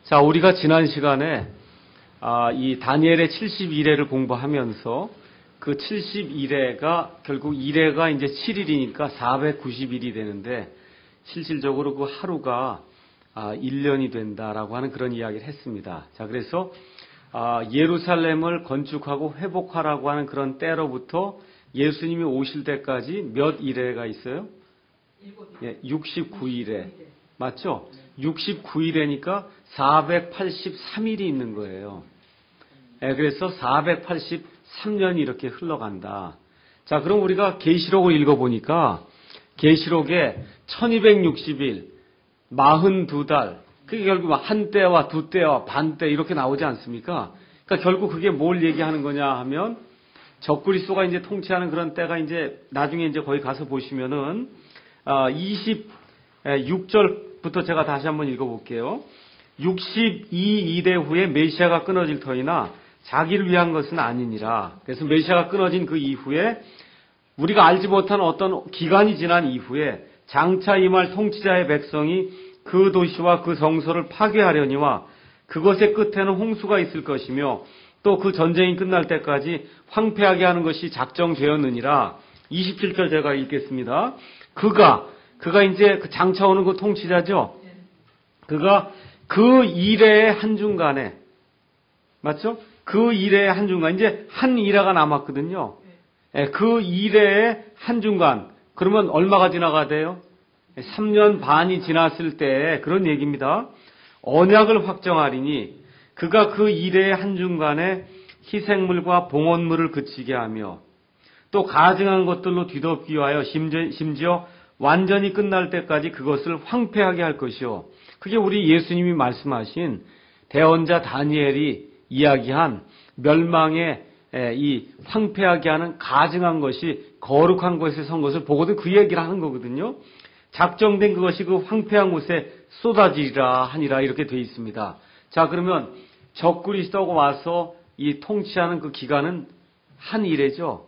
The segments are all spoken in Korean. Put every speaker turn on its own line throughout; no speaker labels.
자, 우리가 지난 시간에 이 다니엘의 71회를 공부하면서 그 71회가 결국 1회가 이제 7일이니까 490일이 되는데 실질적으로 그 하루가 1년이 된다라고 하는 그런 이야기를 했습니다. 자, 그래서 예루살렘을 건축하고 회복하라고 하는 그런 때로부터 예수님이 오실 때까지 몇 일회가 있어요? 69일에. 맞죠? 69일이니까 483일이 있는 거예요. 그래서 483년이 이렇게 흘러간다. 자, 그럼 우리가 계시록을 읽어보니까 계시록에 1260일, 42달, 그게 결국 한 때와 두 때와 반 때 이렇게 나오지 않습니까? 그러니까 결국 그게 뭘 얘기하는 거냐 하면 적그리스도가 이제 통치하는 그런 때가 이제 나중에 이제 거기 가서 보시면은 26절부터 제가 다시 한번 읽어볼게요. 62이대 후에 메시아가 끊어질 터이나 자기를 위한 것은 아니니라. 그래서 메시아가 끊어진 그 이후에 우리가 알지 못한 어떤 기간이 지난 이후에 장차 임할 통치자의 백성이 그 도시와 그 성소를 파괴하려니와 그것의 끝에는 홍수가 있을 것이며 또 그 전쟁이 끝날 때까지 황폐하게 하는 것이 작정되었느니라. 27절 제가 읽겠습니다. 그가 이제 그 장차 오는 그 통치자죠. 그가 그 일의 한중간에, 맞죠? 그 일의 한중간, 이제 한 일화가 남았거든요. 그 일의 한중간, 그러면 얼마가 지나가 돼요? 3년 반이 지났을 때 그런 얘기입니다. 언약을 확정하리니 그가 그 일의 한중간에 희생물과 봉헌물을 그치게 하며 또 가증한 것들로 뒤덮기 위하여 심지어 완전히 끝날 때까지 그것을 황폐하게 할 것이요. 그게 우리 예수님이 말씀하신 대언자 다니엘이 이야기한 멸망의 이 황폐하게 하는 가증한 것이 거룩한 곳에 선 것을 보거든 그 얘기를 하는 거거든요. 작정된 그것이 그 황폐한 곳에 쏟아지리라 하니라 이렇게 되어 있습니다. 자, 그러면 적그리스도가 와서 이 통치하는 그 기간은 한 일회죠.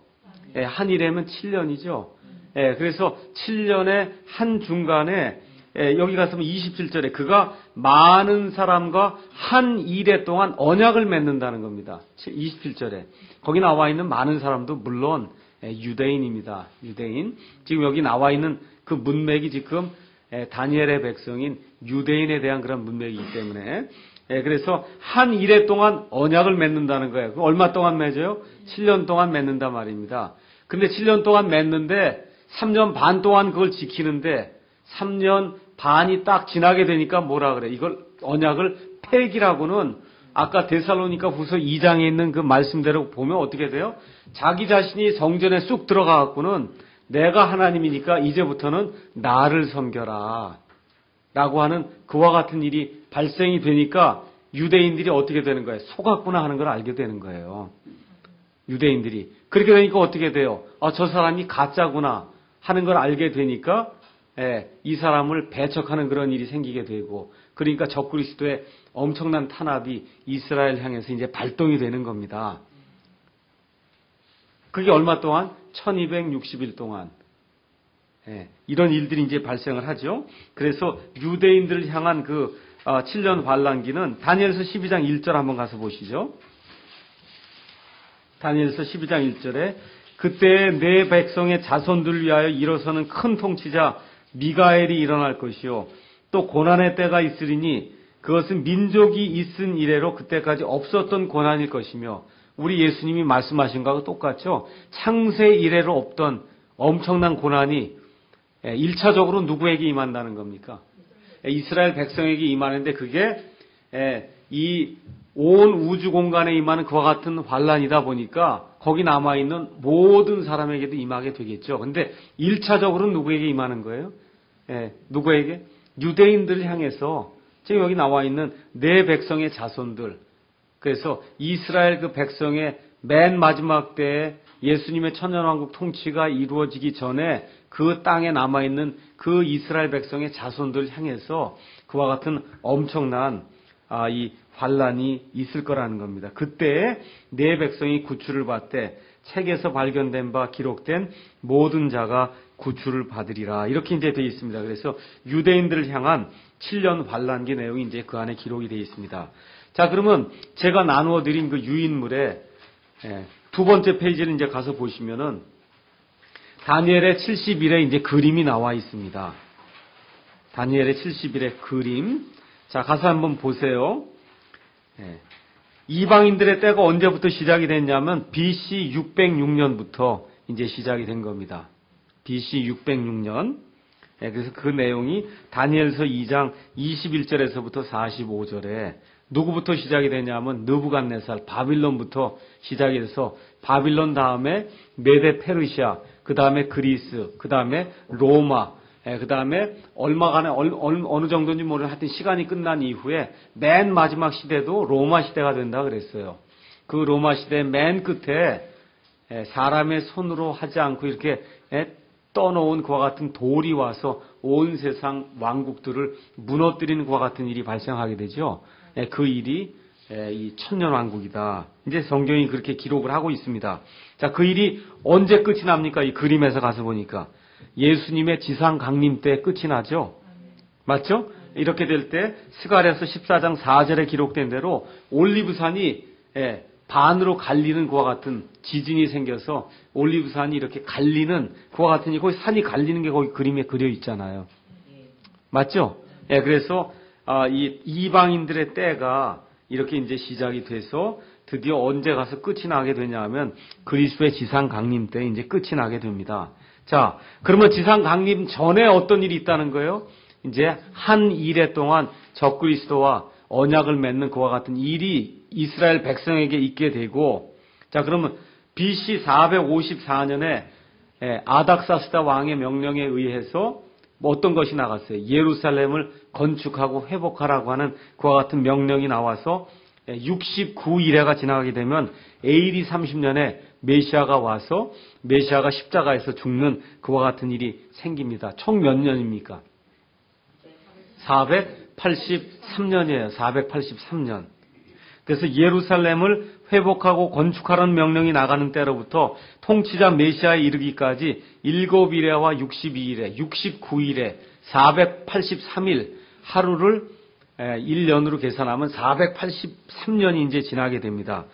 한 일회면 7년이죠. 그래서 7년의 한 중간에 여기 가서 27절에 그가 많은 사람과 한 일회 동안 언약을 맺는다는 겁니다. 27절에. 거기 나와 있는 많은 사람도 물론 유대인입니다. 유대인. 지금 여기 나와 있는 그 문맥이 지금 다니엘의 백성인 유대인에 대한 그런 문맥이기 때문에 그래서 한 일회 동안 언약을 맺는다는 거예요. 그럼 얼마 동안 맺어요? 7년 동안 맺는단 말입니다. 근데 7년 동안 맺는데 3년 반 동안 그걸 지키는데 3년 반이 딱 지나게 되니까 뭐라 그래? 이걸 언약을 폐기라고는 아까 데살로니가 후서 2장에 있는 그 말씀대로 보면 어떻게 돼요? 자기 자신이 성전에 쑥 들어가 갖고는 내가 하나님이니까 이제부터는 나를 섬겨라 라고 하는 그와 같은 일이 발생이 되니까 유대인들이 어떻게 되는 거예요? 속았구나 하는 걸 알게 되는 거예요. 유대인들이. 그렇게 되니까 어떻게 돼요? 저 사람이 가짜구나 하는 걸 알게 되니까 이 사람을 배척하는 그런 일이 생기게 되고 그러니까 적그리스도의 엄청난 탄압이 이스라엘 향해서 이제 발동이 되는 겁니다. 그게 얼마 동안? 1260일 동안. 이런 일들이 이제 발생을 하죠. 그래서 유대인들을 향한 그 7년 환란기는 다니엘서 12장 1절 한번 가서 보시죠. 다니엘서 12장 1절에 그때 내 백성의 자손들을 위하여 일어서는 큰 통치자 미가엘이 일어날 것이요 또 고난의 때가 있으리니 그것은 민족이 있은 이래로 그때까지 없었던 고난일 것이며 우리 예수님이 말씀하신 거하고 똑같죠. 창세 이래로 없던 엄청난 고난이 1차적으로 누구에게 임한다는 겁니까? 이스라엘 백성에게 임하는데 그게 이 온 우주 공간에 임하는 그와 같은 환란이다 보니까 거기 남아있는 모든 사람에게도 임하게 되겠죠. 근데 1차적으로는 누구에게 임하는 거예요? 누구에게? 유대인들을 향해서 지금 여기 나와 있는 내 백성의 자손들. 그래서 이스라엘 그 백성의 맨 마지막 때에 예수님의 천년왕국 통치가 이루어지기 전에 그 땅에 남아있는 그 이스라엘 백성의 자손들을 향해서 그와 같은 엄청난 이 환란이 있을 거라는 겁니다. 그때 내 백성이 구출을 받되 책에서 발견된 바 기록된 모든 자가 구출을 받으리라. 이렇게 이제 되어 있습니다. 그래서 유대인들을 향한 7년 환란기 내용이 이제 그 안에 기록이 되어 있습니다. 자, 그러면 제가 나누어 드린 그 유인물의 두 번째 페이지를 이제 가서 보시면은 다니엘의 70일에 이제 그림이 나와 있습니다. 다니엘의 70일의 그림. 자, 가서 한번 보세요. 이방인들의 때가 언제부터 시작이 됐냐면 BC 606년부터 이제 시작이 된 겁니다. BC 606년. 그래서 그 내용이 다니엘서 2장 21절에서부터 45절에 누구부터 시작이 되냐면 느부갓네살 바빌론부터 시작이 돼서 바빌론 다음에 메데 페르시아, 그 다음에 그리스, 그 다음에 로마, 그 다음에 얼마간에 어느 정도인지 모르는 하여튼 시간이 끝난 이후에 맨 마지막 시대도 로마 시대가 된다 그랬어요. 그 로마 시대 맨 끝에 사람의 손으로 하지 않고 이렇게 떠놓은 그와 같은 돌이 와서 온 세상 왕국들을 무너뜨리는 그와 같은 일이 발생하게 되죠. 그 일이 이 천년왕국이다. 이제 성경이 그렇게 기록을 하고 있습니다. 자, 그 일이 언제 끝이 납니까? 이 그림에서 가서 보니까 예수님의 지상 강림 때 끝이 나죠. 맞죠? 이렇게 될 때 스가랴서 14장 4절에 기록된 대로 올리브산이 반으로 갈리는 그와 같은 지진이 생겨서 올리브산이 이렇게 갈리는 그와 같은 거기 산이 갈리는 게 거기 그림에 그려 있잖아요. 맞죠? 그래서 이 이방인들의 때가 이렇게 이제 시작이 돼서 드디어 언제 가서 끝이 나게 되냐면 그리스도의 지상 강림 때 이제 끝이 나게 됩니다. 자, 그러면 지상 강림 전에 어떤 일이 있다는 거예요? 이제 한 일해 동안 적그리스도와 언약을 맺는 그와 같은 일이 이스라엘 백성에게 있게 되고, 자, 그러면 BC 454년에 아닥사스다 왕의 명령에 의해서 뭐 어떤 것이 나갔어요? 예루살렘을 건축하고 회복하라고 하는 그와 같은 명령이 나와서 69일에가 지나가게 되면 AD 30년에 메시아가 와서 메시아가 십자가에서 죽는 그와 같은 일이 생깁니다. 총 몇 년입니까? 483년이에요. 483년. 그래서 예루살렘을 회복하고 건축하라는 명령이 나가는 때로부터 통치자 메시아에 이르기까지 7일에와 62일에, 69일에, 483일 하루를 1년으로 계산하면 483년이 이제 지나게 됩니다.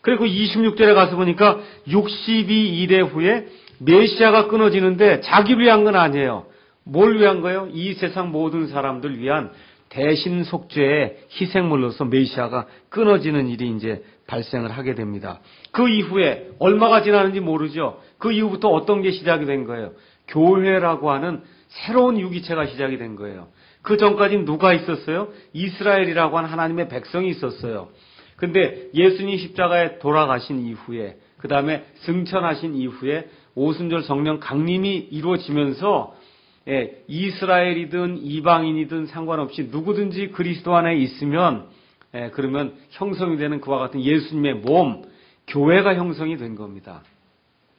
그리고 26절에 가서 보니까 62일에 후에 메시아가 끊어지는데 자기를 위한 건 아니에요. 뭘 위한 거예요? 이 세상 모든 사람들 위한 대신 속죄의 희생물로서 메시아가 끊어지는 일이 이제 발생을 하게 됩니다. 그 이후에 얼마가 지나는지 모르죠. 그 이후부터 어떤 게 시작이 된 거예요? 교회라고 하는 새로운 유기체가 시작이 된 거예요. 그 전까지는 누가 있었어요? 이스라엘이라고 하는 하나님의 백성이 있었어요. 근데 예수님 십자가에 돌아가신 이후에, 그 다음에 승천하신 이후에 오순절 성령 강림이 이루어지면서 이스라엘이든 이방인이든 상관없이 누구든지 그리스도 안에 있으면 그러면 형성이 되는 그와 같은 예수님의 몸, 교회가 형성이 된 겁니다.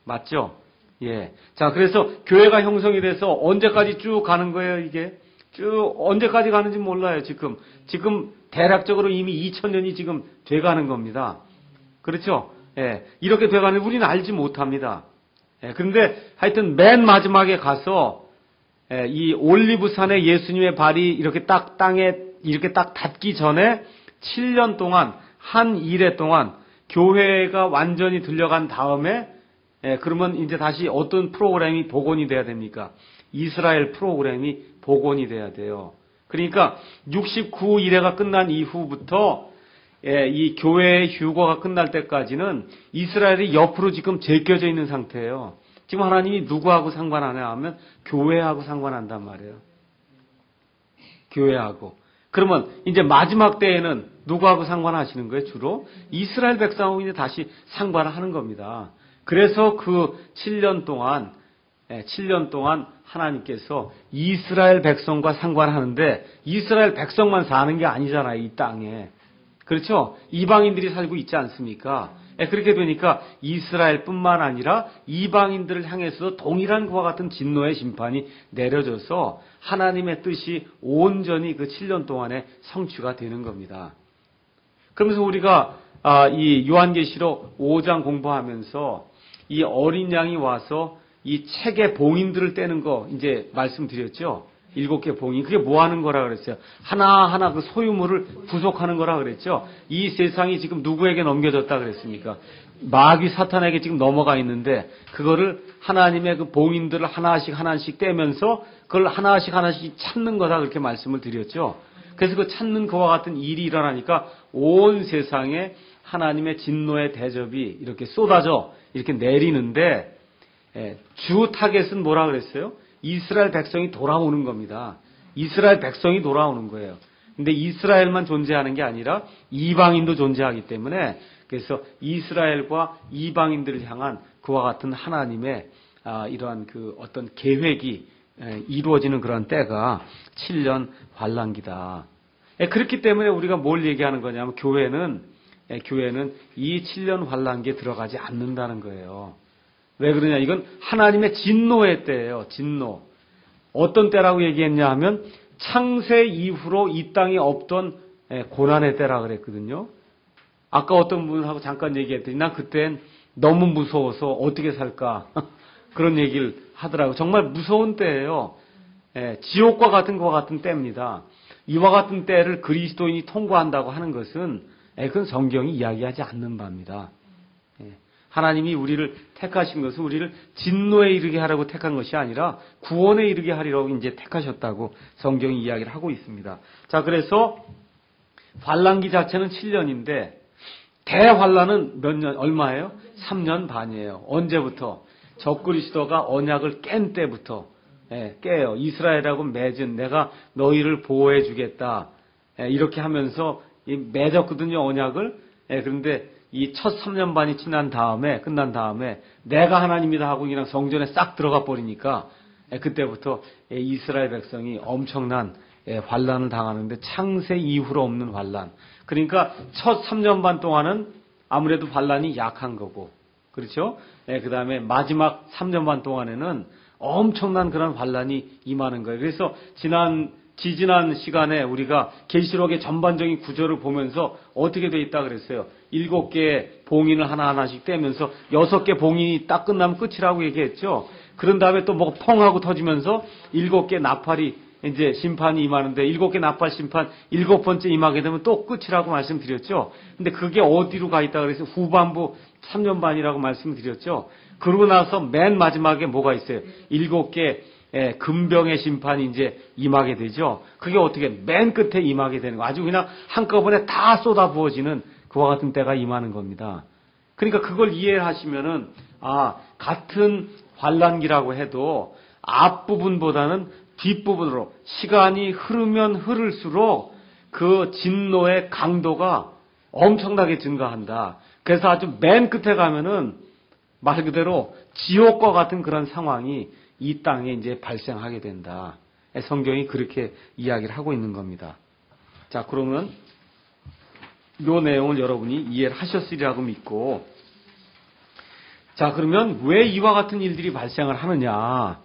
맞죠? 자, 그래서 교회가 형성이 돼서 언제까지 쭉 가는 거예요, 이게? 쭉 언제까지 가는지 몰라요, 지금. 지금 대략적으로 이미 2000년이 지금 돼가는 겁니다. 그렇죠? 이렇게 돼가는 우리는 알지 못합니다. 그런데 하여튼 맨 마지막에 가서 이 올리브산에 예수님의 발이 이렇게 딱 땅에 이렇게 딱 닿기 전에 7년 동안 한 일해 동안 교회가 완전히 들려간 다음에 그러면 이제 다시 어떤 프로그램이 복원이 돼야 됩니까? 이스라엘 프로그램이 복원이 돼야 돼요. 그러니까 69일회가 끝난 이후부터 이 교회의 휴거가 끝날 때까지는 이스라엘이 옆으로 지금 제껴져 있는 상태예요. 지금 하나님이 누구하고 상관하냐 하면 교회하고 상관한단 말이에요. 교회하고. 그러면 이제 마지막 때에는 누구하고 상관하시는 거예요? 주로 이스라엘 백성하고 이제 다시 상관을 하는 겁니다. 그래서 그 7년 동안 하나님께서 이스라엘 백성과 상관하는데 이스라엘 백성만 사는 게 아니잖아요, 이 땅에. 그렇죠? 이방인들이 살고 있지 않습니까? 그렇게 되니까 이스라엘뿐만 아니라 이방인들을 향해서도 동일한 그와 같은 진노의 심판이 내려져서 하나님의 뜻이 온전히 그 7년 동안에 성취가 되는 겁니다. 그러면서 우리가 이 요한계시록 5장 공부하면서 이 어린 양이 와서 이 책의 봉인들을 떼는 거 이제 말씀드렸죠. 7개 봉인. 그게 뭐 하는 거라 그랬어요? 하나하나 그 소유물을 구속하는 거라 그랬죠? 이 세상이 지금 누구에게 넘겨졌다 그랬습니까? 마귀 사탄에게 지금 넘어가 있는데, 그거를 하나님의 그 봉인들을 하나씩 떼면서 그걸 하나씩 찾는 거다, 그렇게 말씀을 드렸죠? 그래서 그 찾는 그와 같은 일이 일어나니까 온 세상에 하나님의 진노의 대접이 이렇게 쏟아져 이렇게 내리는데, 주 타겟은 뭐라 그랬어요? 이스라엘 백성이 돌아오는 겁니다. 이스라엘 백성이 돌아오는 거예요. 근데 이스라엘만 존재하는 게 아니라 이방인도 존재하기 때문에, 그래서 이스라엘과 이방인들을 향한 그와 같은 하나님의 이러한 그 어떤 계획이 이루어지는 그런 때가 7년 환란기다. 그렇기 때문에 우리가 뭘 얘기하는 거냐면, 교회는 이 7년 환란기에 들어가지 않는다는 거예요. 왜 그러냐? 이건 하나님의 진노의 때예요. 진노. 어떤 때라고 얘기했냐 하면 창세 이후로 이 땅에 없던 고난의 때라 그랬거든요. 아까 어떤 분하고 잠깐 얘기했더니 난 그땐 너무 무서워서 어떻게 살까 그런 얘기를 하더라고요. 정말 무서운 때예요. 지옥과 같은 것과 같은 때입니다. 이와 같은 때를 그리스도인이 통과한다고 하는 것은 그건 성경이 이야기하지 않는 바입니다. 하나님이 우리를 택하신 것은 우리를 진노에 이르게 하라고 택한 것이 아니라 구원에 이르게 하리라고 이제 택하셨다고 성경이 이야기를 하고 있습니다. 자, 그래서 환란기 자체는 7년인데 대환란은 몇 년, 얼마예요? 3년 반이에요. 언제부터? 적그리스도가 언약을 깬 때부터 깨요. 이스라엘하고 맺은 내가 너희를 보호해 주겠다. 이렇게 하면서 맺었거든요, 언약을. 그런데 이 첫 3년 반이 끝난 다음에 내가 하나님이다 하고 그냥 성전에 싹 들어가 버리니까 그때부터 이스라엘 백성이 엄청난 환란을 당하는데 창세 이후로 없는 환란. 그러니까 첫 3년 반 동안은 아무래도 환란이 약한 거고, 그렇죠? 그 다음에 마지막 3년 반 동안에는 엄청난 그런 환란이 임하는 거예요. 그래서 지지난 시간에 우리가 계시록의 전반적인 구조를 보면서 어떻게 돼 있다 그랬어요? 7개의 봉인을 하나씩 떼면서 6개 봉인이 딱 끝나면 끝이라고 얘기했죠. 그런 다음에 또 뭐 펑 하고 터지면서 7개 나팔이 이제 심판이 임하는데 7개 나팔 심판 7번째 임하게 되면 또 끝이라고 말씀드렸죠. 근데 그게 어디로 가 있다 그래서 후반부 3년 반이라고 말씀드렸죠. 그러고 나서 맨 마지막에 뭐가 있어요? 7개 금병의 심판이 이제 임하게 되죠. 그게 어떻게 맨 끝에 임하게 되는 거. 아주 그냥 한꺼번에 다 쏟아 부어지는 그와 같은 때가 임하는 겁니다. 그러니까 그걸 이해하시면은 같은 환란기라고 해도 앞부분보다는 뒷부분으로 시간이 흐르면 흐를수록 그 진노의 강도가 엄청나게 증가한다. 그래서 아주 맨 끝에 가면은 말 그대로 지옥과 같은 그런 상황이 이 땅에 이제 발생하게 된다. 성경이 그렇게 이야기를 하고 있는 겁니다. 자, 그러면 이 내용을 여러분이 이해를 하셨으리라고 믿고, 자, 그러면 왜 이와 같은 일들이 발생을 하느냐?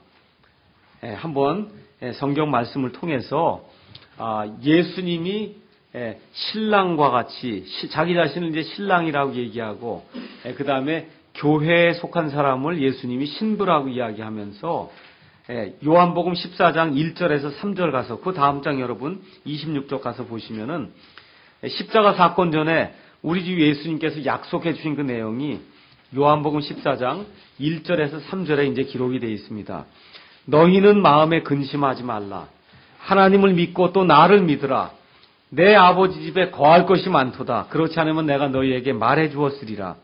한번 성경 말씀을 통해서 예수님이 신랑과 같이 자기 자신을 이제 신랑이라고 얘기하고, 그 다음에 교회에 속한 사람을 예수님이 신부라고 이야기하면서 요한복음 14장 1절에서 3절 가서 그 다음 장 여러분 26절 가서 보시면은 십자가 사건 전에 우리 주 예수님께서 약속해 주신 그 내용이 요한복음 14장 1절에서 3절에 이제 기록이 되어 있습니다. 너희는 마음에 근심하지 말라. 하나님을 믿고 또 나를 믿으라. 내 아버지 집에 거할 것이 많도다. 그렇지 않으면 내가 너희에게 말해 주었으리라.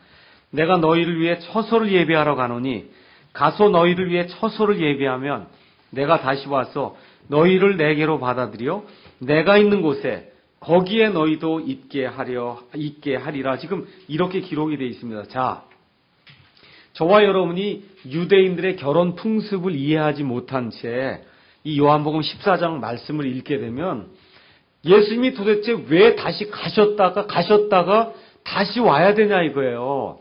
내가 너희를 위해 처소를 예비하러 가노니 가서 너희를 위해 처소를 예비하면 내가 다시 와서 너희를 내게로 받아들여 내가 있는 곳에 거기에 너희도 있게 하리라. 지금 이렇게 기록이 되어 있습니다. 자, 저와 여러분이 유대인들의 결혼 풍습을 이해하지 못한 채 이 요한복음 14장 말씀을 읽게 되면 예수님이 도대체 왜 다시 가셨다가 다시 와야 되냐 이거예요.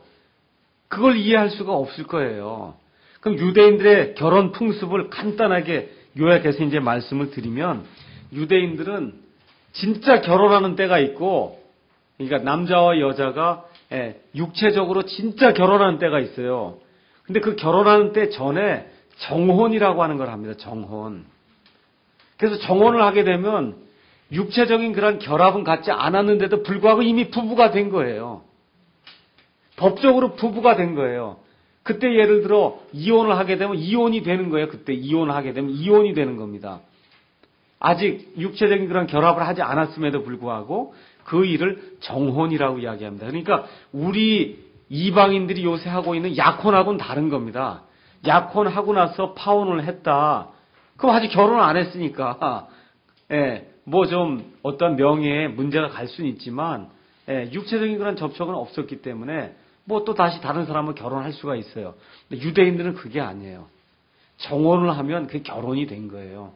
그걸 이해할 수가 없을 거예요. 그럼 유대인들의 결혼 풍습을 간단하게 요약해서 이제 말씀을 드리면, 유대인들은 진짜 결혼하는 때가 있고, 그러니까 남자와 여자가 육체적으로 진짜 결혼하는 때가 있어요. 근데 그 결혼하는 때 전에 정혼이라고 하는 걸 합니다. 정혼. 그래서 정혼을 하게 되면 육체적인 그런 결합은 갖지 않았는데도 불구하고 이미 부부가 된 거예요. 법적으로 부부가 된 거예요. 그때 예를 들어 이혼을 하게 되면 이혼이 되는 거예요. 그때 이혼을 하게 되면 이혼이 되는 겁니다. 아직 육체적인 그런 결합을 하지 않았음에도 불구하고 그 일을 정혼이라고 이야기합니다. 그러니까 우리 이방인들이 요새 하고 있는 약혼하고는 다른 겁니다. 약혼하고 나서 파혼을 했다. 그럼 아직 결혼을 안 했으니까 뭐 좀 어떤 명예에 문제가 갈 수는 있지만 육체적인 그런 접촉은 없었기 때문에 뭐 또 다시 다른 사람을 결혼할 수가 있어요. 근데 유대인들은 그게 아니에요. 정혼을 하면 그게 결혼이 된 거예요.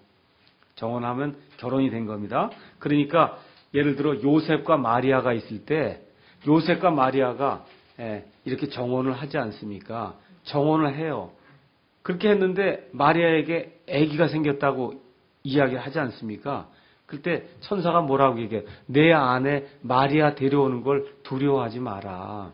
정혼하면 결혼이 된 겁니다. 그러니까 예를 들어 요셉과 마리아가 있을 때 요셉과 마리아가 이렇게 정혼을 하지 않습니까? 정혼을 해요. 그렇게 했는데 마리아에게 아기가 생겼다고 이야기를 하지 않습니까? 그때 천사가 뭐라고 얘기해요? 내 아내 마리아 데려오는 걸 두려워하지 마라.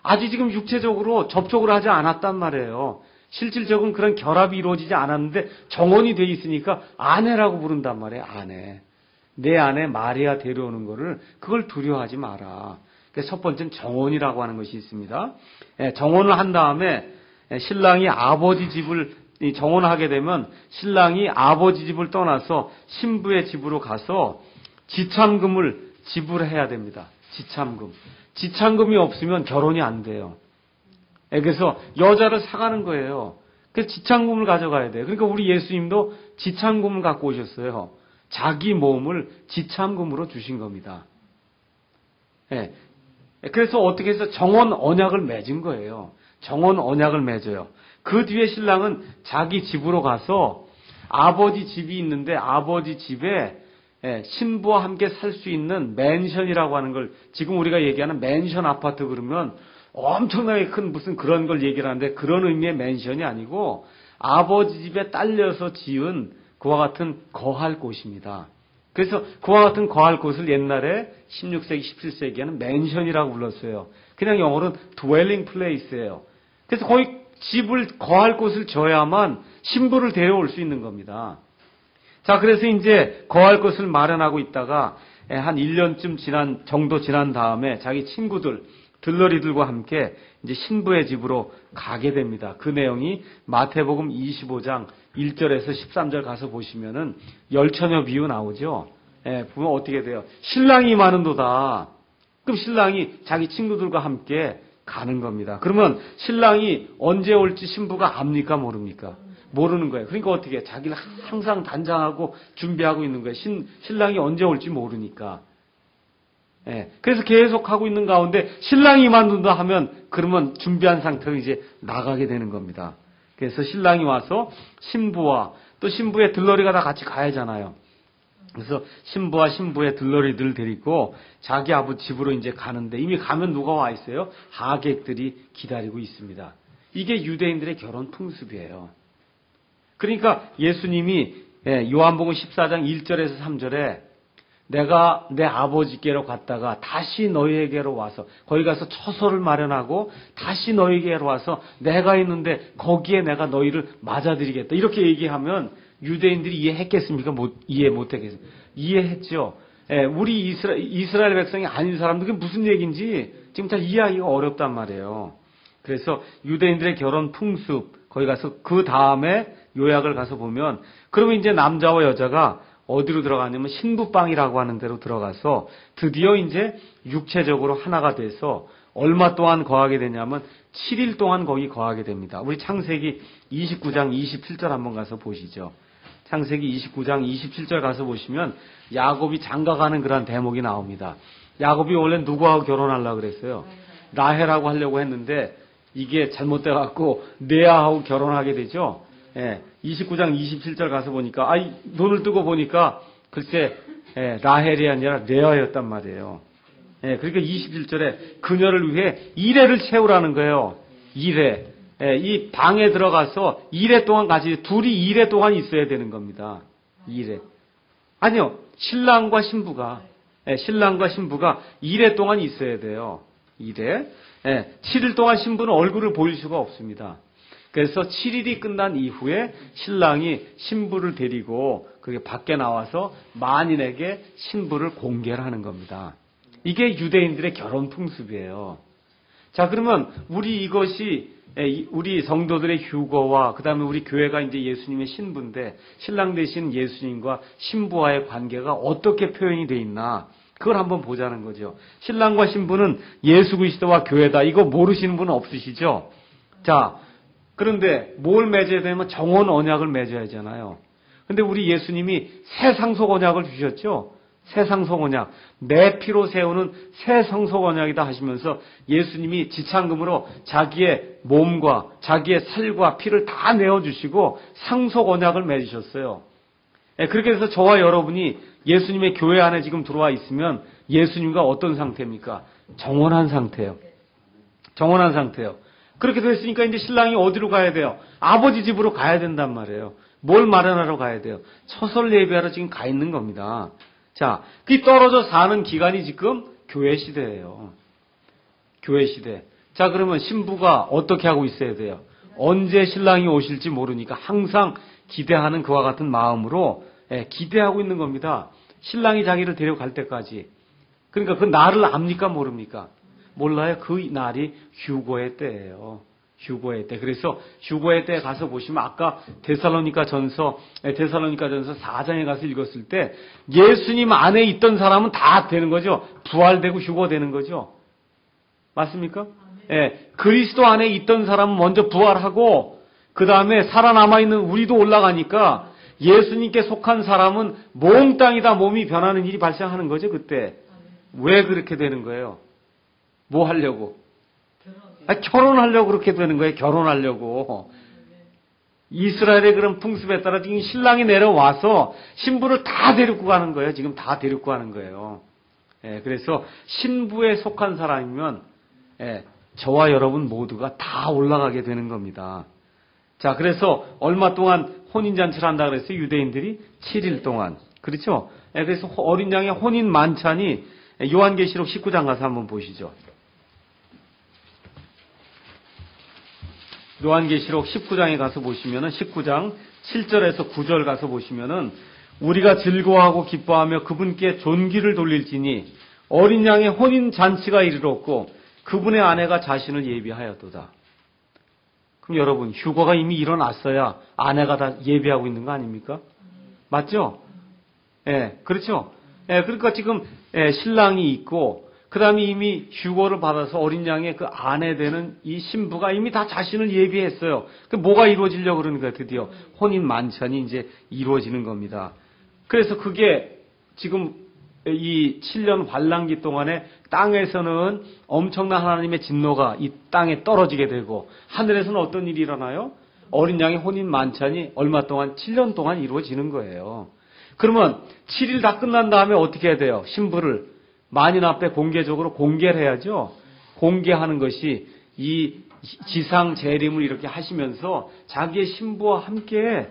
아직 지금 육체적으로 접촉을 하지 않았단 말이에요. 실질적인 그런 결합이 이루어지지 않았는데 정혼이 돼 있으니까 아내라고 부른단 말이에요. 아내. 내 아내 마리아 데려오는 거를 그걸 두려워하지 마라. 그래서 첫 번째는 정혼이라고 하는 것이 있습니다. 정혼을 한 다음에 신랑이 아버지 집을 정혼을 하게 되면 신랑이 아버지 집을 떠나서 신부의 집으로 가서 지참금을 지불해야 됩니다. 지참금. 지참금이 없으면 결혼이 안 돼요. 그래서 여자를 사가는 거예요. 그래서 지참금을 가져가야 돼요. 그러니까 우리 예수님도 지참금을 갖고 오셨어요. 자기 몸을 지참금으로 주신 겁니다. 그래서 어떻게 해서 정혼 언약을 맺은 거예요. 정혼 언약을 맺어요. 그 뒤에 신랑은 자기 집으로 가서 아버지 집이 있는데 아버지 집에 신부와 함께 살 수 있는 맨션이라고 하는 걸 지금 우리가 얘기하는 맨션 아파트 그러면 엄청나게 큰 무슨 그런 걸 얘기를 하는데 그런 의미의 맨션이 아니고 아버지 집에 딸려서 지은 그와 같은 거할 곳입니다. 그래서 그와 같은 거할 곳을 옛날에 16세기, 17세기에는 맨션이라고 불렀어요. 그냥 영어로는 dwelling place예요. 그래서 거기 집을 거할 곳을 줘야만 신부를 데려올 수 있는 겁니다. 자, 그래서 이제 거할 곳을 마련하고 있다가 한 1년쯤 정도 지난 다음에 자기 친구들, 들러리들과 함께 이제 신부의 집으로 가게 됩니다. 그 내용이 마태복음 25장 1절에서 13절 가서 보시면은 열처녀 비유 나오죠. 보면 어떻게 돼요? 신랑이 많은도다. 그럼 신랑이 자기 친구들과 함께 가는 겁니다. 그러면 신랑이 언제 올지 신부가 압니까? 모릅니까? 모르는 거예요. 그러니까 어떻게 해요? 자기를 항상 단장하고 준비하고 있는 거예요. 신랑이 언제 올지 모르니까. 그래서 계속 하고 있는 가운데 신랑이 만든다 하면 그러면 준비한 상태로 이제 나가게 되는 겁니다. 그래서 신랑이 와서 신부와 또 신부의 들러리가 다 같이 가야잖아요. 그래서 신부와 신부의 들러리들을 데리고 자기 아버지 집으로 이제 가는데 이미 가면 누가 와 있어요? 하객들이 기다리고 있습니다. 이게 유대인들의 결혼 풍습이에요. 그러니까 예수님이 요한복음 14장 1절에서 3절에 내가 내 아버지께로 갔다가 다시 너희에게로 와서 거기 가서 처소를 마련하고 다시 너희에게로 와서 내가 있는데 거기에 내가 너희를 맞아들이겠다. 이렇게 얘기하면 유대인들이 이해했겠습니까? 이해 못했겠습니까? 이해했죠. 우리 이스라엘 백성이 아닌 사람들은 무슨 얘기인지 지금 잘 이해하기가 어렵단 말이에요. 그래서 유대인들의 결혼 풍습 거기 가서 그 다음에 요약을 가서 보면 그러면 이제 남자와 여자가 어디로 들어가냐면 신부방이라고 하는 데로 들어가서 드디어 이제 육체적으로 하나가 돼서 얼마 동안 거하게 되냐면 7일 동안 거기 거하게 됩니다. 우리 창세기 29장 27절 한번 가서 보시죠. 창세기 29장 27절 가서 보시면 야곱이 장가가는 그런 대목이 나옵니다. 야곱이 원래 누구하고 결혼하려고 그랬어요? 라헬하고 하려고 했는데 이게 잘못돼갖고 레아하고 결혼하게 되죠. 29장 27절 가서 보니까 눈을 뜨고 보니까 글쎄 라헬이 아니라 레아였단 말이에요. 그러니까 27절에 그녀를 위해 2회를 채우라는 거예요. 2회. 이 방에 들어가서 2회 동안 같이 둘이 2회 동안 있어야 되는 겁니다. 2회. 아니요. 신랑과 신부가 2회 동안 있어야 돼요. 2회. 7일 동안 신부는 얼굴을 보일 수가 없습니다. 그래서 7일이 끝난 이후에 신랑이 신부를 데리고 그게 밖에 나와서 만인에게 신부를 공개를 하는 겁니다. 이게 유대인들의 결혼 풍습이에요. 자, 그러면 우리 성도들의 휴거와 그다음에 우리 교회가 이제 예수님의 신부인데 신랑 되신 예수님과 신부와의 관계가 어떻게 표현이 돼 있나? 그걸 한번 보자는 거죠. 신랑과 신부는 예수 그리스도와 교회다. 이거 모르시는 분은 없으시죠? 자, 그런데 뭘 맺어야 되면 정혼 언약을 맺어야 하잖아요. 근데 우리 예수님이 새 상속 언약을 주셨죠? 새 상속 언약. 내 피로 세우는 새 상속 언약이다 하시면서 예수님이 지참금으로 자기의 몸과 자기의 살과 피를 다 내어주시고 상속 언약을 맺으셨어요. 그렇게 해서 저와 여러분이 예수님의 교회 안에 지금 들어와 있으면 예수님과 어떤 상태입니까? 정혼한 상태예요. 정혼한 상태예요. 그렇게 됐으니까 이제 신랑이 어디로 가야 돼요? 아버지 집으로 가야 된단 말이에요. 뭘 마련하러 가야 돼요? 처설 예배하러 지금 가 있는 겁니다. 자, 그 떨어져 사는 기간이 지금 교회 시대예요. 교회 시대. 자, 그러면 신부가 어떻게 하고 있어야 돼요? 언제 신랑이 오실지 모르니까 항상 기대하는 그와 같은 마음으로 기대하고 있는 겁니다. 신랑이 자기를 데려갈 때까지. 그러니까 그 날을 압니까 모릅니까? 몰라요. 그 날이 휴거의 때예요. 휴거의 때. 그래서 휴거의 때에 가서 보시면 아까 데살로니가 전서 4장에 가서 읽었을 때 예수님 안에 있던 사람은 다 되는 거죠. 부활되고 휴거되는 거죠. 맞습니까? 그리스도 안에 있던 사람은 먼저 부활하고 그 다음에 살아남아있는 우리도 올라가니까 예수님께 속한 사람은 몽땅이다 몸이 변하는 일이 발생하는 거죠. 그때. 왜 그렇게 되는 거예요? 뭐 하려고? 결혼하려고 그렇게 되는 거예요. 결혼하려고. 이스라엘의 그런 풍습에 따라 지금 신랑이 내려와서 신부를 다 데리고 가는 거예요. 지금 다 데리고 가는 거예요. 그래서 신부에 속한 사람이면 저와 여러분 모두가 다 올라가게 되는 겁니다. 자, 그래서 얼마 동안 혼인잔치를 한다 그랬어요. 유대인들이 7일 동안. 그렇죠? 그래서 어린 양의 혼인 만찬이 요한계시록 19장 가서 한번 보시죠. 요한계시록 19장에 가서 보시면은 19장 7절에서 9절 가서 보시면은 우리가 즐거워하고 기뻐하며 그분께 존귀를 돌릴지니 어린 양의 혼인 잔치가 이르렀고 그분의 아내가 자신을 예비하였도다. 그럼 여러분 휴거가 이미 일어났어야 아내가 다 예비하고 있는 거 아닙니까? 맞죠? 그렇죠? 그러니까 지금 신랑이 있고 그 다음에 이미 휴거를 받아서 어린 양의 그 아내 되는 이 신부가 이미 다 자신을 예비했어요. 그 뭐가 이루어지려고 그러니까 드디어 혼인 만찬이 이제 이루어지는 겁니다. 그래서 그게 지금 이 7년 환란기 동안에 땅에서는 엄청난 하나님의 진노가 이 땅에 떨어지게 되고 하늘에서는 어떤 일이 일어나요? 어린 양의 혼인 만찬이 얼마 동안 7년 동안 이루어지는 거예요. 그러면 7일 다 끝난 다음에 어떻게 해야 돼요? 신부를 만인 앞에 공개적으로 공개를 해야죠. 공개하는 것이 이 지상 재림을 이렇게 하시면서 자기의 신부와 함께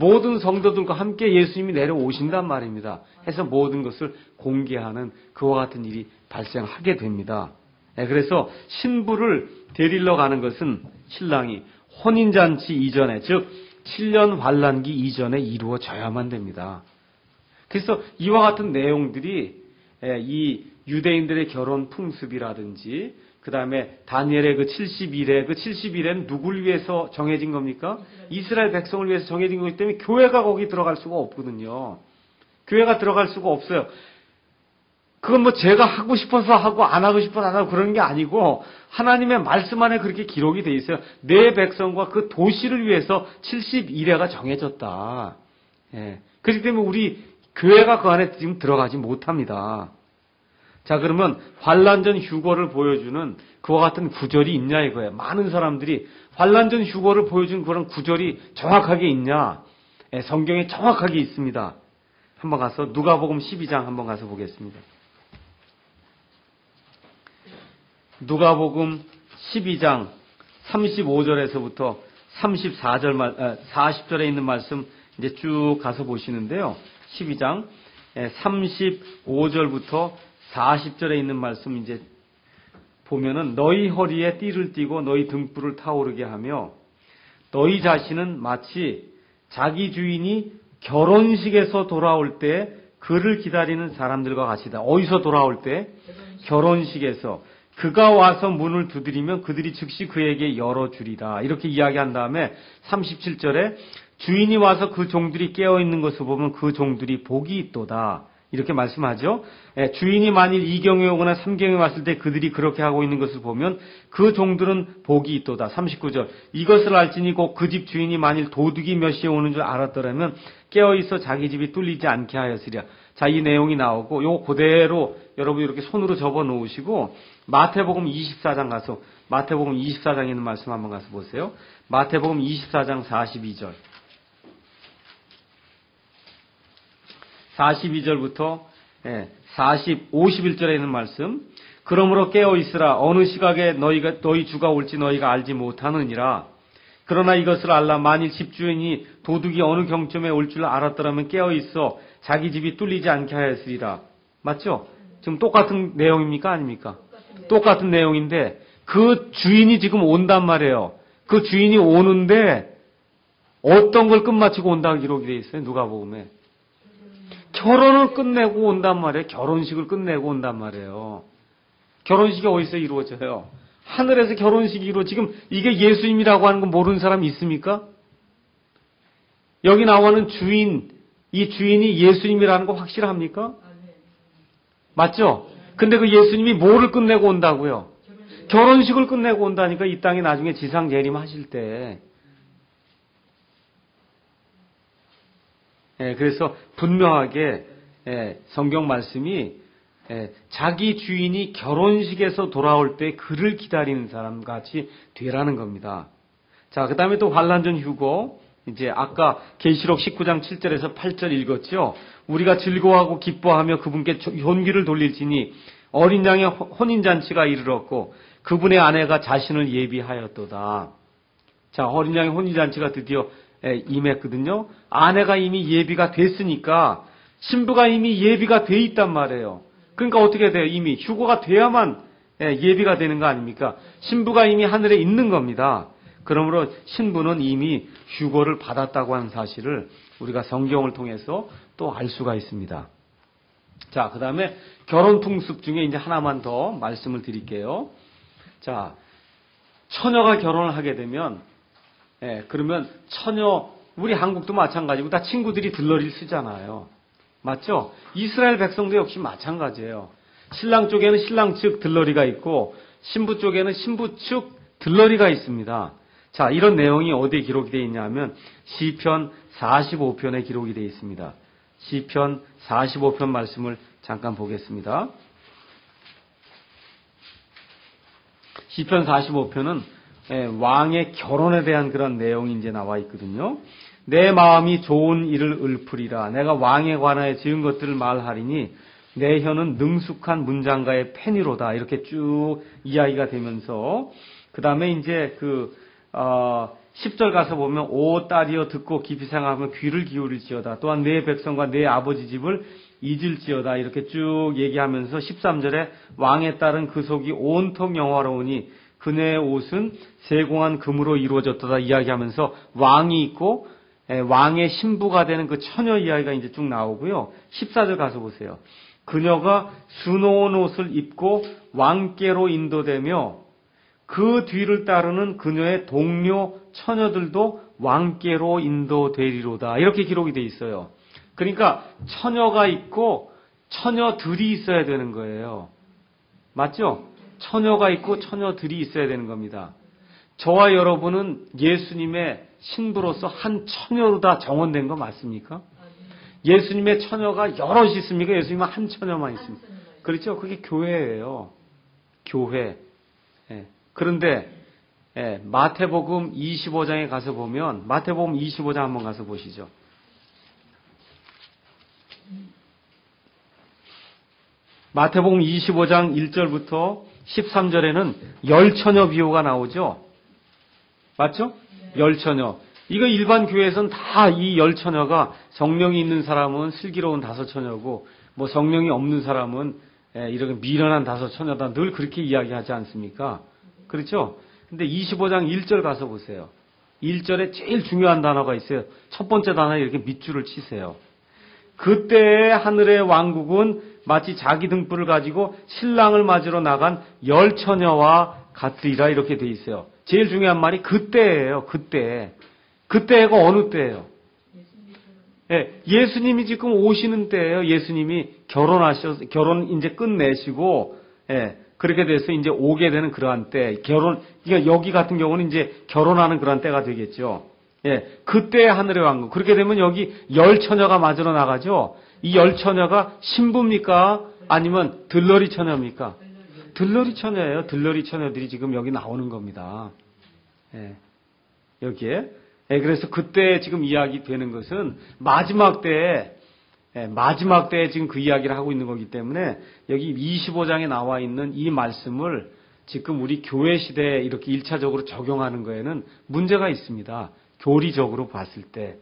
모든 성도들과 함께 예수님이 내려오신단 말입니다. 해서 모든 것을 공개하는 그와 같은 일이 발생하게 됩니다. 그래서 신부를 데리러 가는 것은 신랑이 혼인잔치 이전에, 즉 7년 환란기 이전에 이루어져야만 됩니다. 그래서 이와 같은 내용들이 이 유대인들의 결혼 풍습이라든지 그 다음에 다니엘의 그 70일에, 그 70일에는 누굴 위해서 정해진 겁니까? 이스라엘 백성을 위해서 정해진 거기 때문에 교회가 거기 들어갈 수가 없거든요. 교회가 들어갈 수가 없어요. 그건 뭐 제가 하고 싶어서 하고 안 하고 싶어서 안 하고 그러는 게 아니고 하나님의 말씀 안에 그렇게 기록이 돼 있어요. 내 백성과 그 도시를 위해서 70일회가 정해졌다. 그렇기 때문에 우리 교회가 그 안에 지금 들어가지 못합니다. 자, 그러면 환란전 휴거를 보여주는 그와 같은 구절이 있냐 이거예요. 많은 사람들이 환란전 휴거를 보여주는 그런 구절이 정확하게 있냐? 성경에 정확하게 있습니다. 한번 가서 누가복음 12장 한번 가서 보겠습니다. 누가복음 12장 35절에서부터 40절에 있는 말씀 이제 쭉 가서 보시는데요. 12장 35절부터 40절에 있는 말씀 이제 보면은 너희 허리에 띠를 띠고 너희 등불을 타오르게 하며 너희 자신은 마치 자기 주인이 결혼식에서 돌아올 때 그를 기다리는 사람들과 같이다. 어디서 돌아올 때? 결혼식에서. 그가 와서 문을 두드리면 그들이 즉시 그에게 열어주리라. 이렇게 이야기한 다음에 37절에 주인이 와서 그 종들이 깨어있는 것을 보면 그 종들이 복이 있도다. 이렇게 말씀하죠. 주인이 만일 2경에 오거나 3경에 왔을 때 그들이 그렇게 하고 있는 것을 보면 그 종들은 복이 있도다. 39절 이것을 알지니 곧 그 집 주인이 만일 도둑이 몇 시에 오는 줄 알았더라면 깨어있어 자기 집이 뚫리지 않게 하였으리라. 자, 이 내용이 나오고 요거 그대로 여러분 이렇게 손으로 접어 놓으시고 마태복음 24장 가서 마태복음 24장에 있는 말씀 한번 가서 보세요. 마태복음 24장 42절 42절부터 51절에 있는 말씀. 그러므로 깨어 있으라. 어느 시각에 너희 주가 올지 너희가 알지 못하느니라. 그러나 이것을 알라. 만일 집주인이 도둑이 어느 경점에 올 줄 알았더라면 깨어 있어 자기 집이 뚫리지 않게 하였으리라. 맞죠? 지금 똑같은 내용입니까? 아닙니까? 똑같은 내용인데 그 주인이 지금 온단 말이에요. 그 주인이 오는데 어떤 걸 끝마치고 온다고 기록이 되어 있어요. 누가복음에. 결혼을 끝내고 온단 말이에요. 결혼식을 끝내고 온단 말이에요. 결혼식이 어디서 이루어져요? 하늘에서 결혼식이 지금 이게 예수님이라고 하는 거 모르는 사람이 있습니까? 여기 나오는 주인, 이 주인이 예수님이라는 거 확실합니까? 맞죠? 근데 그 예수님이 뭐를 끝내고 온다고요? 결혼식을 끝내고 온다니까. 이 땅에 나중에 지상 재림하실 때. 그래서 분명하게 성경 말씀이 자기 주인이 결혼식에서 돌아올 때 그를 기다리는 사람 같이 되라는 겁니다. 자, 그 다음에 또 환난전 휴거. 이제 아까 계시록 19장 7절에서 8절 읽었죠. 우리가 즐거워하고 기뻐하며 그분께 혼기를 돌릴지니 어린 양의 혼인잔치가 이르렀고 그분의 아내가 자신을 예비하였도다. 자, 어린 양의 혼인잔치가 드디어 임했거든요. 아내가 이미 예비가 됐으니까 신부가 이미 예비가 돼 있단 말이에요. 그러니까 어떻게 돼요? 이미 휴거가 돼야만 예비가 되는 거 아닙니까? 신부가 이미 하늘에 있는 겁니다. 그러므로 신부는 이미 휴거를 받았다고 하는 사실을 우리가 성경을 통해서 또 알 수가 있습니다. 자, 그 다음에 결혼 풍습 중에 이제 하나만 더 말씀을 드릴게요. 자, 처녀가 결혼을 하게 되면 그러면 처녀, 우리 한국도 마찬가지고 다 친구들이 들러리를 쓰잖아요. 맞죠? 이스라엘 백성도 역시 마찬가지예요. 신랑 쪽에는 신랑 측 들러리가 있고 신부 쪽에는 신부 측 들러리가 있습니다. 자, 이런 내용이 어디에 기록이 되어 있냐면 시편 45편에 기록이 되어 있습니다. 시편 45편 말씀을 잠깐 보겠습니다. 시편 45편은 왕의 결혼에 대한 그런 내용이 이제 나와 있거든요. 내 마음이 좋은 일을 읊으리라. 내가 왕에 관하여 지은 것들을 말하리니 내 혀는 능숙한 문장가의 펜이로다. 이렇게 쭉 이야기가 되면서 그 다음에 이제 10절 가서 보면 오 딸이여 듣고 깊이 생각하면 귀를 기울일지어다. 또한 내 백성과 내 아버지 집을 잊을지어다. 이렇게 쭉 얘기하면서 13절에 왕의 딸은 그 속이 온통 영화로우니 그네의 옷은 세공한 금으로 이루어졌다 이야기하면서 왕이 있고 왕의 신부가 되는 그 처녀 이야기가 이제 쭉 나오고요. 14절 가서 보세요. 그녀가 수놓은 옷을 입고 왕께로 인도되며 그 뒤를 따르는 그녀의 동료 처녀들도 왕께로 인도되리로다. 이렇게 기록이 돼 있어요. 그러니까 처녀가 있고 처녀들이 있어야 되는 거예요. 맞죠? 처녀가 있고 처녀들이 있어야 되는 겁니다. 저와 여러분은 예수님의 신부로서 한 처녀로 다 정원된 거 맞습니까? 예수님의 처녀가 여럿이 있습니까? 예수님은 한 처녀만 있습니다. 그렇죠? 그게 교회예요. 교회. 그런데 마태복음 25장에 가서 보면 마태복음 25장 한번 가서 보시죠. 마태복음 25장 1절부터 13절에는 열처녀 비유가 나오죠. 맞죠? 열처녀. 이거 일반 교회에서는 다 이 열처녀가 성령이 있는 사람은 슬기로운 다섯 처녀고 뭐 성령이 없는 사람은 이렇게 미련한 다섯 처녀다. 늘 그렇게 이야기하지 않습니까? 그렇죠? 근데 25장 1절 가서 보세요. 1절에 제일 중요한 단어가 있어요. 첫 번째 단어에 이렇게 밑줄을 치세요. 그때 하늘의 왕국은 마치 자기 등불을 가지고 신랑을 맞으러 나간 열 처녀와 같으리라 이렇게 돼 있어요. 제일 중요한 말이 그때예요. 그때. 그때가 어느 때예요? 예수님이 지금 오시는 때예요. 예수님이 결혼 이제 끝내시고, 그렇게 돼서 이제 오게 되는 그러한 때, 그러니까 여기 같은 경우는 이제 결혼하는 그러한 때가 되겠죠. 그때 하늘의 왕국. 그렇게 되면 여기 열 처녀가 맞으러 나가죠. 이 열 처녀가 신부입니까? 아니면 들러리 처녀입니까? 들러리 처녀예요. 들러리 처녀들이 지금 여기 나오는 겁니다. 여기에. 그래서 그때 지금 이야기 되는 것은 마지막 때에 지금 그 이야기를 하고 있는 거기 때문에 여기 25장에 나와 있는 이 말씀을 지금 우리 교회 시대에 이렇게 1차적으로 적용하는 거에는 문제가 있습니다. 교리적으로 봤을 때.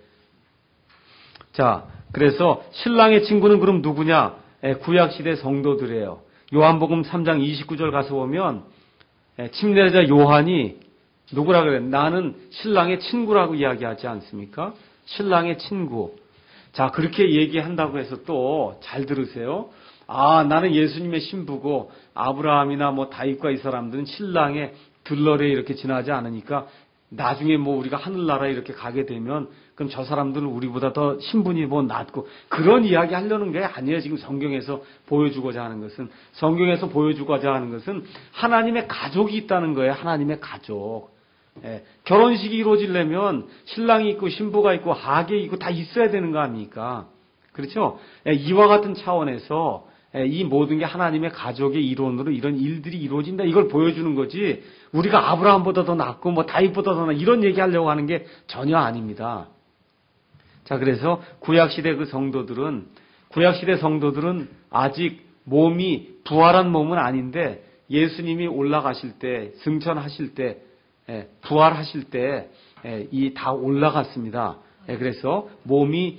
자, 그래서 신랑의 친구는 그럼 누구냐? 구약시대 성도들이에요. 요한복음 3장 29절 가서 보면 침례자 요한이 누구라 그래? 나는 신랑의 친구라고 이야기하지 않습니까? 신랑의 친구. 자, 그렇게 얘기한다고 해서 또 잘 들으세요. 나는 예수님의 신부고 아브라함이나 뭐 다윗과 이 사람들은 신랑의 들러리에 이렇게 지나지 않으니까 나중에 뭐 우리가 하늘나라에 이렇게 가게 되면 그럼 저 사람들은 우리보다 더 신분이 뭐 낮고 그런 이야기 하려는 게 아니에요. 지금 성경에서 보여주고자 하는 것은 하나님의 가족이 있다는 거예요. 하나님의 가족. 결혼식이 이루어지려면 신랑이 있고 신부가 있고 하객이 있고 다 있어야 되는 거 아닙니까? 그렇죠? 이와 같은 차원에서 이 모든 게 하나님의 가족의 일원으로 이런 일들이 이루어진다. 이걸 보여주는 거지. 우리가 아브라함보다 더 낫고 뭐 다윗보다 더 낫고 이런 얘기하려고 하는 게 전혀 아닙니다. 자, 그래서 구약시대 성도들은 아직 몸이 부활한 몸은 아닌데 예수님이 올라가실 때, 승천하실 때, 부활하실 때 이 다 올라갔습니다. 그래서 몸이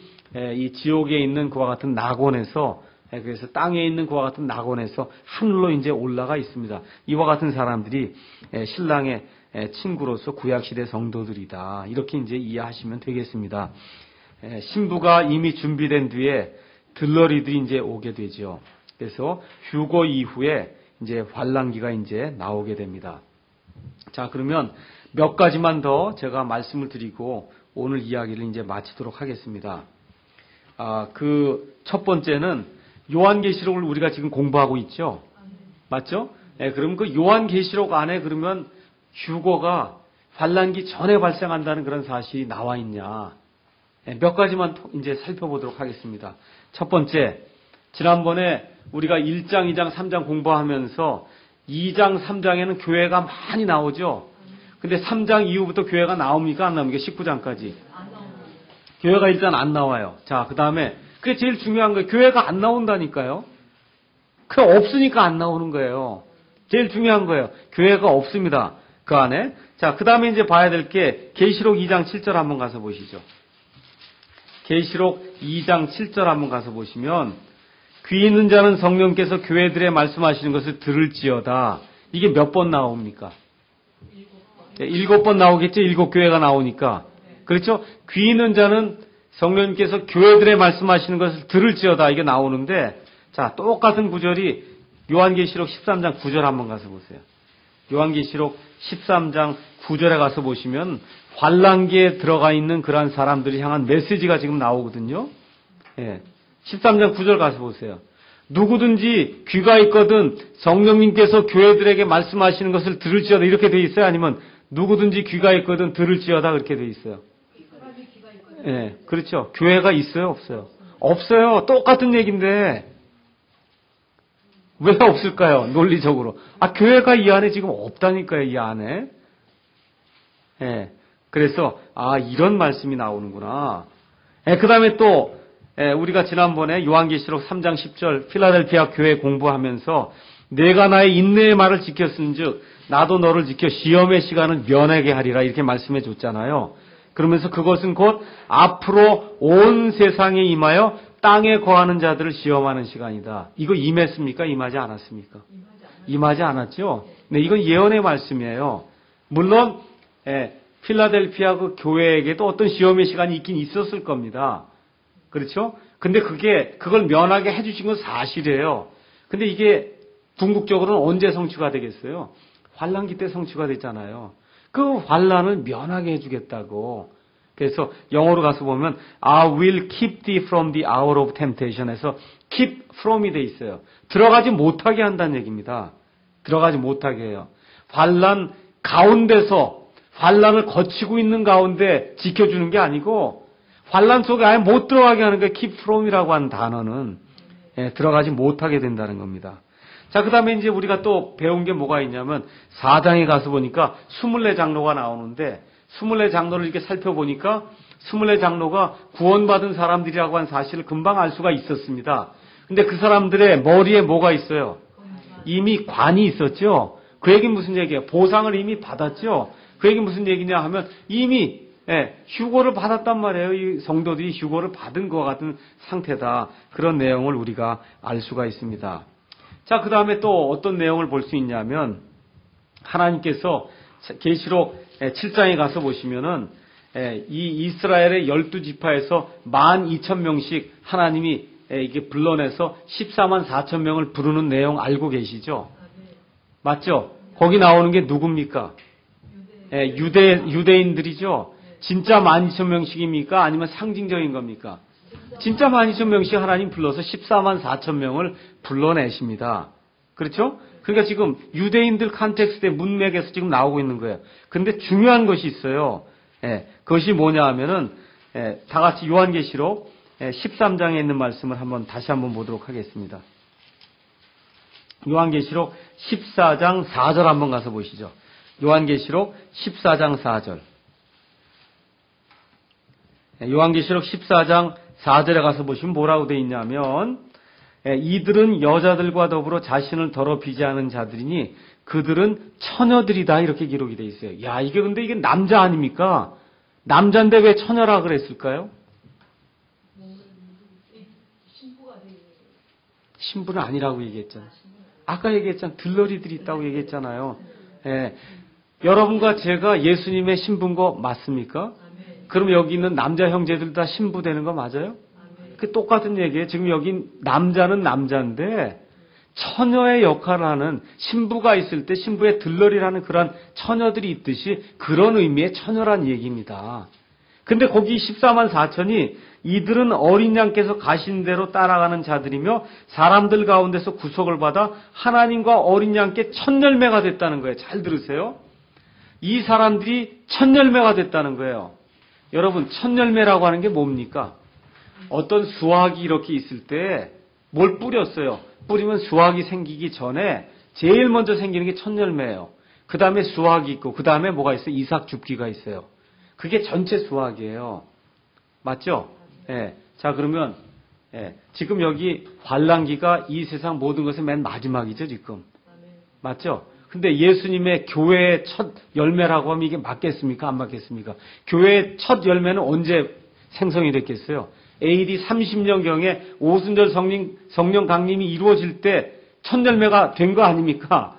이 지옥에 있는 그와 같은 낙원에서 그래서 땅에 있는 그와 같은 낙원에서 하늘로 이제 올라가 있습니다. 이와 같은 사람들이 신랑의 친구로서 구약시대 성도들이다. 이렇게 이제 이해하시면 되겠습니다. 신부가 이미 준비된 뒤에 들러리들이 이제 오게 되죠. 그래서 휴거 이후에 이제 환란기가 이제 나오게 됩니다. 자, 그러면 몇 가지만 더 제가 말씀을 드리고 오늘 이야기를 이제 마치도록 하겠습니다. 그 첫 번째는 요한계시록을 우리가 지금 공부하고 있죠. 맞죠? 그럼 그 요한계시록 안에 그러면 휴거가 환란기 전에 발생한다는 그런 사실이 나와 있냐? 몇 가지만 이제 살펴보도록 하겠습니다. 첫 번째, 지난번에 우리가 1장, 2장, 3장 공부하면서 2장, 3장에는 교회가 많이 나오죠. 근데 3장 이후부터 교회가 나옵니까? 안 나옵니까? 19장까지. 교회가 일단 안 나와요. 자, 그 다음에 그게 제일 중요한 거예요. 교회가 안 나온다니까요. 그 없으니까 안 나오는 거예요. 제일 중요한 거예요. 교회가 없습니다. 그 안에. 자, 그 다음에 이제 봐야 될 게 계시록 2장 7절 한번 가서 보시죠. 계시록 2장 7절 한번 가서 보시면 귀 있는 자는 성령께서 교회들의 말씀하시는 것을 들을지어다. 이게 몇 번 나옵니까? 7번 나오겠죠. 7교회가 나오니까. 그렇죠? 귀 있는 자는 성령님께서 교회들의 말씀하시는 것을 들을지어다. 이게 나오는데, 자, 똑같은 구절이 요한계시록 13장 9절 한번 가서 보세요. 요한계시록 13장 9절에 가서 보시면 환란기에 들어가 있는 그러한 사람들을 향한 메시지가 지금 나오거든요. 13장 9절 가서 보세요. 누구든지 귀가 있거든 성령님께서 교회들에게 말씀하시는 것을 들을지어다. 이렇게 돼 있어요? 아니면 누구든지 귀가 있거든 들을지어다. 그렇게 돼 있어요? 그렇죠. 교회가 있어요? 없어요? 없어요. 똑같은 얘기인데 왜 없을까요? 논리적으로. 교회가 이 안에 지금 없다니까요. 이 안에. 그래서 이런 말씀이 나오는구나. 그 다음에 또 우리가 지난번에 요한계시록 3장 10절 필라델피아 교회 공부하면서 내가 나의 인내의 말을 지켰은즉 나도 너를 지켜 시험의 시간은 면하게 하리라 이렇게 말씀해 줬잖아요. 그러면서 그것은 곧 앞으로 온 세상에 임하여 땅에 거하는 자들을 시험하는 시간이다. 이거 임했습니까? 임하지 않았습니까? 임하지 않았죠? 네, 이건 예언의 말씀이에요. 물론 필라델피아 그 교회에게도 어떤 시험의 시간이 있긴 있었을 겁니다. 그렇죠? 근데 그걸 면하게 해주신 건 사실이에요. 근데 이게 궁극적으로는 언제 성취가 되겠어요? 환난기 때 성취가 됐잖아요. 그 환난을 면하게 해주겠다고. 그래서 영어로 가서 보면 I will keep thee from the hour of temptation에서 keep from이 돼 있어요. 들어가지 못하게 한다는 얘기입니다. 들어가지 못하게 해요. 환난 가운데서 환난을 거치고 있는 가운데 지켜주는 게 아니고 환난 속에 아예 못 들어가게 하는 게 keep from이라고 하는 단어는 들어가지 못하게 된다는 겁니다. 자, 그 다음에 이제 우리가 또 배운 게 뭐가 있냐면 4장에 가서 보니까 24장로가 나오는데 24장로를 이렇게 살펴보니까 24장로가 구원받은 사람들이라고 하는 사실을 금방 알 수가 있었습니다. 근데 그 사람들의 머리에 뭐가 있어요? 이미 관이 있었죠. 그 얘기는 무슨 얘기예요? 보상을 이미 받았죠. 그 얘기는 무슨 얘기냐 하면 이미 휴고를 받았단 말이에요. 이 성도들이 휴고를 받은 것 같은 상태다. 그런 내용을 우리가 알 수가 있습니다. 자, 그 다음에 또 어떤 내용을 볼 수 있냐면 하나님께서 계시록 7장에 가서 보시면은 이 이스라엘의 12지파에서 12,000명씩 하나님이 이게 불러내서 14만 4천 명을 부르는 내용 알고 계시죠? 맞죠? 거기 나오는 게 누굽니까? 유대인들이죠? 진짜 12,000명씩입니까? 아니면 상징적인 겁니까? 진짜 12,000명씩 하나님 불러서 14만 4천 명을 불러내십니다. 그렇죠? 그러니까 지금 유대인들 컨텍스트의 문맥에서 지금 나오고 있는 거예요. 근데 중요한 것이 있어요. 그것이 뭐냐 하면은 다 같이 요한계시록 13장에 있는 말씀을 다시 한번 보도록 하겠습니다. 요한계시록 14장 4절 한번 가서 보시죠. 요한계시록 14장 4절. 요한계시록 14장 4절에 가서 보시면 뭐라고 되어 있냐면 이들은 여자들과 더불어 자신을 더럽히지 않은 자들이니 그들은 처녀들이다 이렇게 기록이 되어 있어요. 야, 근데 이게 남자 아닙니까? 남자인데 왜 처녀라 그랬을까요? 신부는 아니라고 얘기했잖아요. 아까 얘기했잖아요. 들러리들이 있다고 얘기했잖아요. 여러분과 제가 예수님의 신부인 거 맞습니까? 그럼 여기 있는 남자 형제들 다 신부 되는 거 맞아요? 그 똑같은 얘기예요. 지금 여기 남자는 남자인데 처녀의 역할을 하는 신부가 있을 때 신부의 들러리라는 그런 처녀들이 있듯이 그런 의미의 처녀란 얘기입니다. 근데 거기 14만 4천이 이들은 어린 양께서 가신 대로 따라가는 자들이며 사람들 가운데서 구속을 받아 하나님과 어린 양께 첫 열매가 됐다는 거예요. 잘 들으세요. 이 사람들이 첫 열매가 됐다는 거예요. 여러분, 첫 열매라고 하는 게 뭡니까? 어떤 수확이 이렇게 있을 때 뭘 뿌렸어요. 뿌리면 수확이 생기기 전에 제일 먼저 생기는 게 첫 열매예요. 그 다음에 수확이 있고 그 다음에 뭐가 있어요? 이삭 줍기가 있어요. 그게 전체 수확이에요. 맞죠? 자, 그러면 지금 여기 환란기가 이 세상 모든 것의 맨 마지막이죠, 지금. 맞죠? 근데 예수님의 교회의 첫 열매라고 하면 이게 맞겠습니까? 안 맞겠습니까? 교회의 첫 열매는 언제 생성이 됐겠어요? AD 30년경에 오순절 성령 강림이 이루어질 때 첫 열매가 된 거 아닙니까?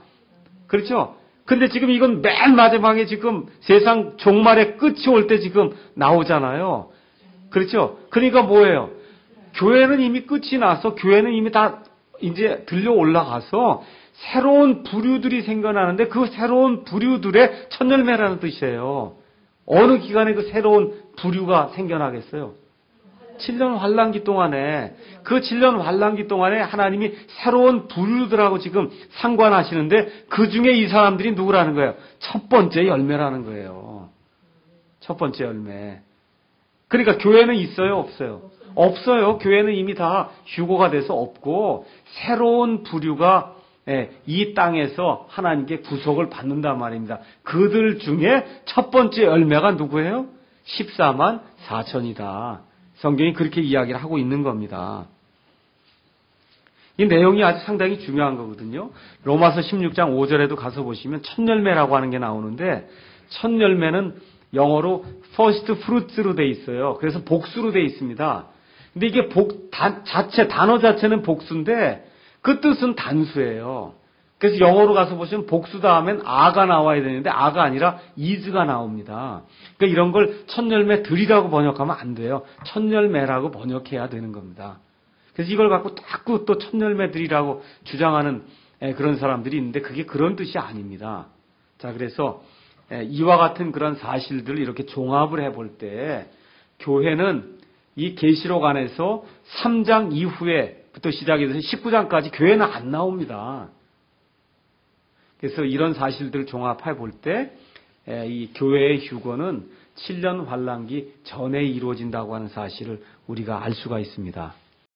그렇죠? 근데 지금 이건 맨 마지막에 지금 세상 종말의 끝이 올 때 지금 나오잖아요. 그렇죠? 그러니까 뭐예요? 교회는 이미 끝이 나서 교회는 이미 다 이제 들려 올라가서 새로운 부류들이 생겨나는데 그 새로운 부류들의 첫 열매라는 뜻이에요. 어느 기간에 그 새로운 부류가 생겨나겠어요? 7년 환란기 동안에 그 7년 환란기 동안에 하나님이 새로운 부류들하고 지금 상관하시는데 그 중에 이 사람들이 누구라는 거예요? 첫 번째 열매라는 거예요. 첫 번째 열매. 그러니까 교회는 있어요? 없어요? 없어요. 교회는 이미 다 휴고가 돼서 없고 새로운 부류가 이 땅에서 하나님께 구속을 받는단 말입니다. 그들 중에 첫 번째 열매가 누구예요? 14만 4천이다. 성경이 그렇게 이야기를 하고 있는 겁니다. 이 내용이 아주 상당히 중요한 거거든요. 로마서 16장 5절에도 가서 보시면 첫 열매라고 하는 게 나오는데 첫 열매는 영어로 first fruits로 돼 있어요. 그래서 복수로 돼 있습니다. 근데 이게 단어 자체는 복수인데 그 뜻은 단수예요. 그래서 영어로 가서 보시면 복수 다음엔 아가 나와야 되는데 아가 아니라 is가 나옵니다. 그러니까 이런 걸 첫열매들이라고 번역하면 안 돼요. 첫열매라고 번역해야 되는 겁니다. 그래서 이걸 갖고 자꾸 또 첫열매들이라고 주장하는 그런 사람들이 있는데 그게 그런 뜻이 아닙니다. 자, 그래서 이와 같은 그런 사실들을 이렇게 종합을 해볼 때 교회는 이 계시록 안에서 3장 이후에부터 시작해서 19장까지 교회는 안 나옵니다. 그래서 이런 사실들을 종합해 볼 때 이 교회의 휴거는 7년 환란기 전에 이루어진다고 하는 사실을 우리가 알 수가 있습니다.